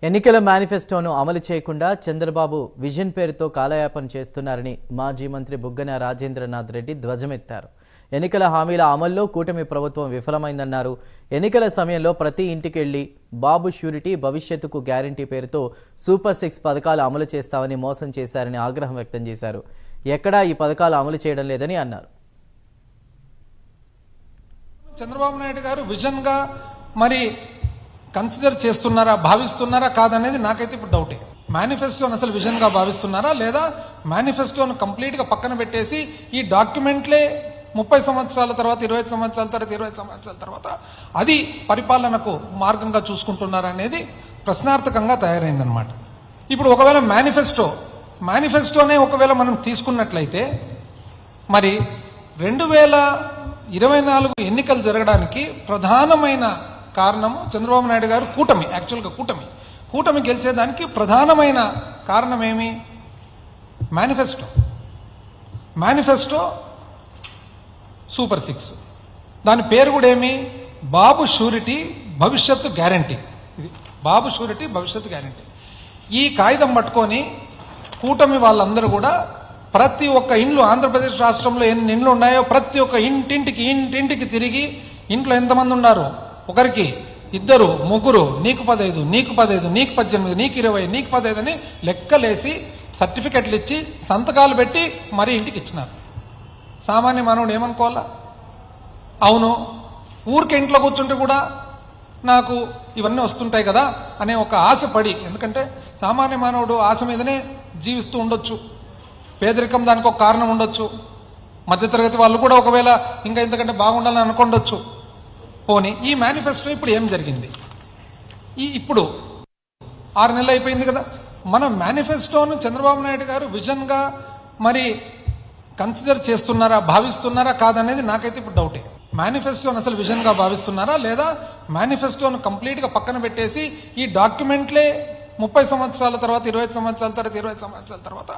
ఎన్నికల మేనిఫెస్టోను అమలు చేయకుండా చంద్రబాబు విజన్ పేరుతో కాలయాపన చేస్తున్నారని మాజీ మంత్రి బుగ్గన రాజేంద్రనాథ్ రెడ్డి ధ్వజమెత్తారు. ఎన్నికల హామీల అమల్లో కూటమి ప్రభుత్వం విఫలమైందన్నారు. ఎన్నికల సమయంలో ప్రతి ఇంటికి వెళ్లి బాబు ష్యూరిటీ భవిష్యత్తుకు గ్యారంటీ పేరుతో సూపర్ 6 పథకాలు అమలు చేస్తామని మోసం చేశారని ఆగ్రహం వ్యక్తం చేశారు. ఎక్కడా ఈ పథకాలు అమలు చేయడం లేదని అన్నారు. చంద్రబాబు నాయుడు గారు విజన్ గా మరి కన్సిడర్ చేస్తున్నారా, భావిస్తున్నారా కాదనేది నాకైతే ఇప్పుడు డౌటే. మేనిఫెస్టోను అసలు విజన్ గా భావిస్తున్నారా లేదా మేనిఫెస్టోను కంప్లీట్ గా పక్కన పెట్టేసి ఈ డాక్యుమెంట్లే 30 సంవత్సరాల తర్వాత 25 సంవత్సరాల తర్వాత 20 సంవత్సరాల తర్వాత అది పరిపాలనకు మార్గంగా చూసుకుంటున్నారా అనేది ప్రశ్నార్థకంగా తయారైందనమాట. ఇప్పుడు ఒకవేళ మేనిఫెస్టోనే ఒకవేళ మనం తీసుకున్నట్లయితే మరి 2024 ఎన్నికలు జరగడానికి ప్రధానమైన కారణము చంద్రబాబు నాయుడు గారు యాక్చువల్గా కూటమి గెలిచేదానికి ప్రధానమైన కారణం ఏమి? Manifesto super 6. దాని పేరు కూడా ఏమి? బాబు షూరిటీ భవిష్యత్తు గ్యారంటీ. ఇది బాబు షూరిటీ భవిష్యత్తు గ్యారంటీ. ఈ కాగితం పట్టుకొని కూటమి వాళ్ళందరూ కూడా ప్రతి ఒక్క ఇండ్లు, ఆంధ్రప్రదేశ్ రాష్ట్రంలో ఎన్ని ఇండ్లు ఉన్నాయో ప్రతి ఒక్క ఇంటింటికి తిరిగి ఇంట్లో ఎంతమంది ఉన్నారు, ఒకరికి 2, 3, నీకు 15, నీకు 15, నీకు 18, నీకు 20, నీకు 15 అని లెక్కలేసి సర్టిఫికెట్లు ఇచ్చి సంతకాలు పెట్టి మరీ ఇంటికి ఇచ్చినారు. సామాన్య మానవుడు ఏమనుకోవాలా? అవును, ఊరికే ఇంట్లో కూర్చుంటే కూడా నాకు ఇవన్నీ వస్తుంటాయి కదా అనే ఒక ఆశ పడి, ఎందుకంటే సామాన్య మానవుడు ఆశ మీదనే జీవిస్తూ ఉండొచ్చు. పేదరికం దానికి ఒక కారణం ఉండొచ్చు. మధ్యతరగతి వాళ్ళు కూడా ఒకవేళ ఇంకా ఇంతకంటే బాగుండాలని అనుకోండొచ్చు. పోనీ ఈ మేనిఫెస్టో ఇప్పుడు ఏం జరిగింది? ఇప్పుడు 6 నెలలు అయిపోయింది కదా. మన మేనిఫెస్టోను చంద్రబాబు నాయుడు గారు విజన్ గా మరి కన్సిడర్ చేస్తున్నారా, భావిస్తున్నారా కాదనేది నాకైతే ఇప్పుడు డౌటే. మేనిఫెస్టోను అసలు విజన్ గా భావిస్తున్నారా లేదా మేనిఫెస్టోను కంప్లీట్ గా పక్కన పెట్టేసి ఈ డాక్యుమెంట్లే 30 సంవత్సరాల తర్వాత 20 సంవత్సరాల తర్వాత 20 సంవత్సరాల తర్వాత